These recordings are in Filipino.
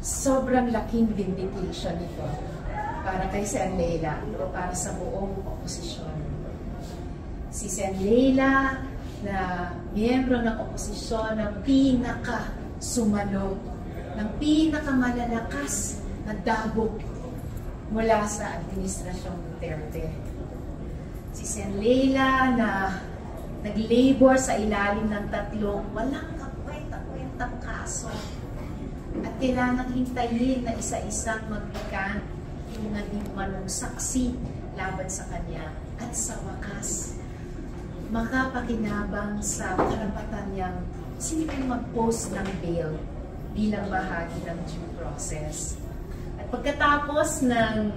sobrang laking vindication ito para kay Sen. Leila o para sa buong oposisyon. Si Sen. Leila na miyembro ng oposisyon ng pinaka-sumalo, ng pinaka-malalakas na dabog mula sa Administrasyong Duterte. Si Sen. Leila na nag-labor sa ilalim ng tatlong walang kakwenta-kwentang kaso at kailangang hintayin na isa-isang magpikan yung naging manong saksi laban sa kanya at sa wakas makapakinabang sa karapatan niyang silipin mag-post ng bail bilang bahagi ng due process. At pagkatapos ng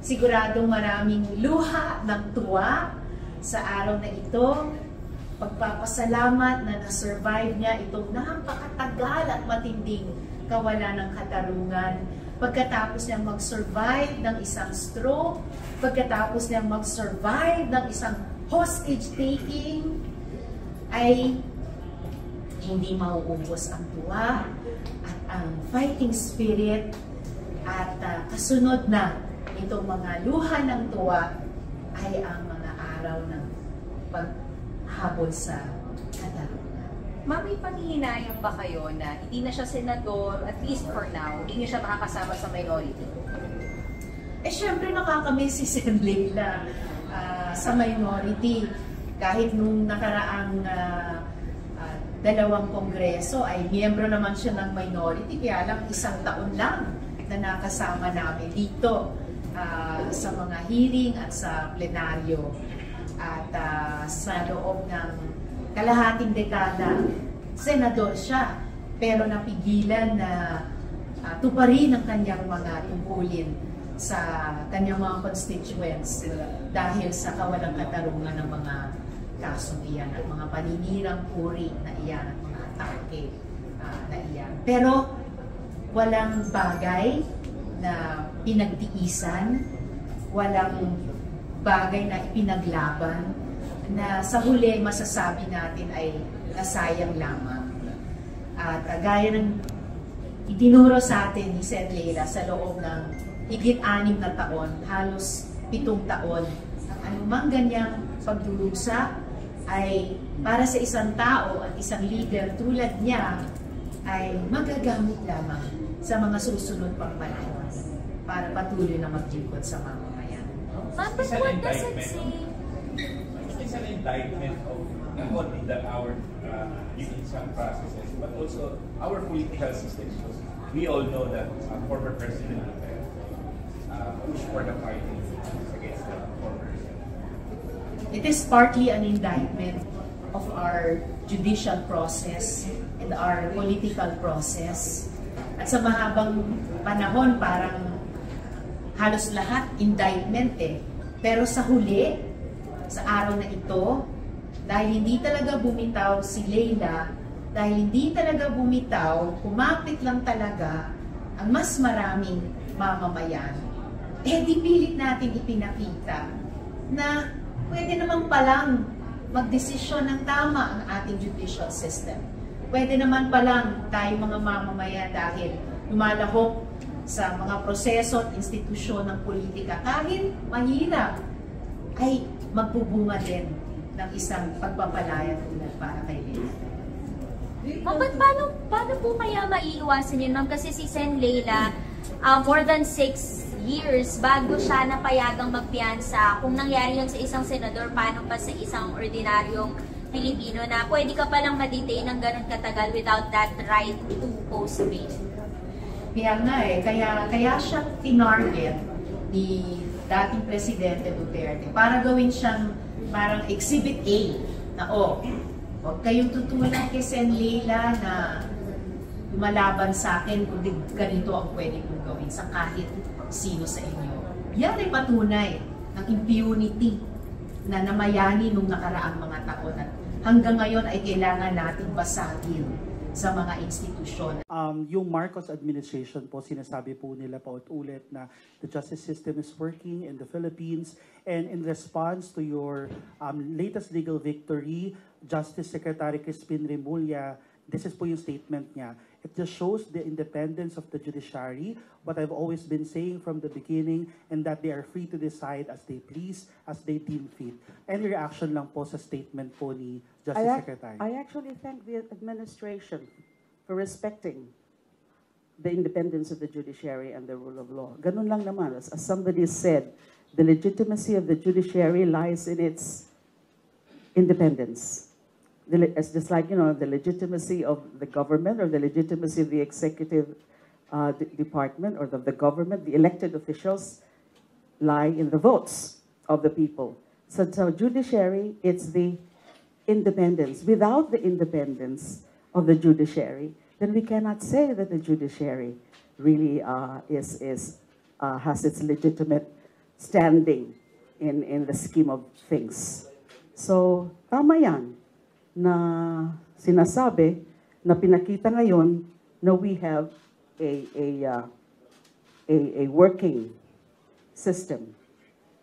siguradong maraming luha ng tuwa sa araw na ito, pagpapasalamat na na-survive niya itong napakatagal at matinding kawalan ng katarungan, pagkatapos niya mag-survive ng isang stroke, pagkatapos niya mag-survive ng isang hostage-taking, ay hindi mauubos ang tuwa at ang fighting spirit at kasunod na itong mga luha ng tuwa ay ang mga araw ng paghabol sa katarungan. Ma'am, may panghihinayang ba kayo na hindi na siya senador, at least for now, hindi niya siya makakasama sa minority? Eh, syempre nakakamiss si Sen. Leila sa minority. Kahit nung nakaraang dalawang kongreso ay miyembro naman siya ng minority, kaya lang isang taon lang na nakasama namin dito sa mga hearing at sa plenaryo. At sa loob ng kalahating dekada, senador siya, pero napigilan na tuparin ang kanyang mga tungkulin sa kanyang mga constituents dahil sa kawalang katarungan ng mga kasong iyan at mga paninirang puri na iyan at mga atake na iyan. Pero walang bagay na pinagtiisan, walang bagay na ipinaglaban na sa huli masasabi natin ay nasayang lamang. At gaya ng itinuro sa atin ni Sen. Leila sa loob ng higit 6 na taon, halos 7 taon, ang anumang ganyang pagdurusa ay para sa isang tao at isang leader tulad niya ay magagamit lamang sa mga susunod pang panahon para patuloy na maglingkod sa mamamayan. But what does it say? It's an indictment of not only our judicial processes, but also our political system. We all know that former President pushed for the fighting against the former president. It is partly an indictment of our judicial process and our political process. At sa mahabang panahon, parang halos lahat indictment eh. Pero sa huli, sa araw na ito, dahil hindi talaga bumitaw si Leila, dahil hindi talaga bumitaw, kumapit lang talaga ang mas maraming mamamayan, eh di pilit natin ipinakita na pwede naman palang magdesisyon ng tama ang ating judicial system. Pwede naman palang tayo mga mamamayan dahil lumalahok sa mga proseso at institusyon ng politika kahit mahirap ay magbubunga din ng isang pagpapalaya tulad para kay Leila. But paano po kaya maiiwasan yun, ma'am? Kasi si Sen. Leila, more than 6 years bago siya napayagang magpiyansa. Kung nangyari yun sa isang senador, paano pa sa isang ordinaryong Pilipino na pwede ka palang ma-detain ng ganun katagal without that right to post bail? Kaya nga eh, kaya siya tinarget ni dating Presidente Duterte para gawin siyang parang Exhibit A na huwag kayong tutulad kay Sen. Leila na lumalaban sa akin kung ganito ang pwede kong gawin sa kahit sino sa inyo. Yan ay patunay ng impunity na namayani nung nakaraang mga taon at hanggang ngayon ay kailangan nating basagin sa mga institusyon. Yung Marcos administration po, sinasabi po nila paulit-ulit na the justice system is working in the Philippines, and in response to your latest legal victory, Justice Secretary Crispin Remulla This is po yung statement niya. It just shows the independence of the judiciary, what I've always been saying from the beginning, and that they are free to decide as they please, as they deem fit. Any reaction lang po sa statement po ni Justice Secretary? I actually thank the administration for respecting the independence of the judiciary and the rule of law. Ganun lang naman. As somebody said, the legitimacy of the judiciary lies in its independence. It's just like, the legitimacy of the government or the legitimacy of the executive department or the government, the elected officials lie in the votes of the people. So judiciary, it's the independence. Without the independence of the judiciary, then we cannot say that the judiciary really has its legitimate standing in the scheme of things. So, tama yan na sinasabi na pinakita ngayon na we have a working system.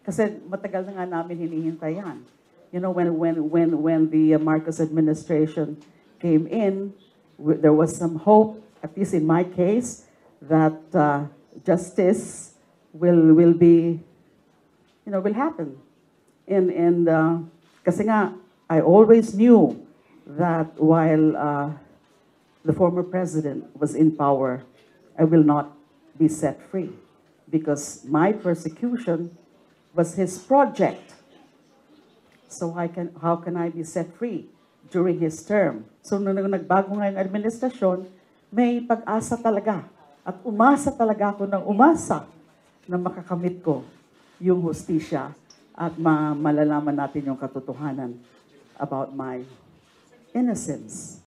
Kasi matagal na nga namin hinihintay yan. When the Marcos administration came in, there was some hope, at least in my case, that justice will happen. And kasi nga, I always knew that while the former president was in power, I will not be set free because my persecution was his project. So how can I be set free during his term? So nung nagbago nga yung administrasyon, may pag-asa talaga. At umasa talaga ako ng umasa na makakamit ko yung hustisya at malalaman natin yung katotohanan about my innocence.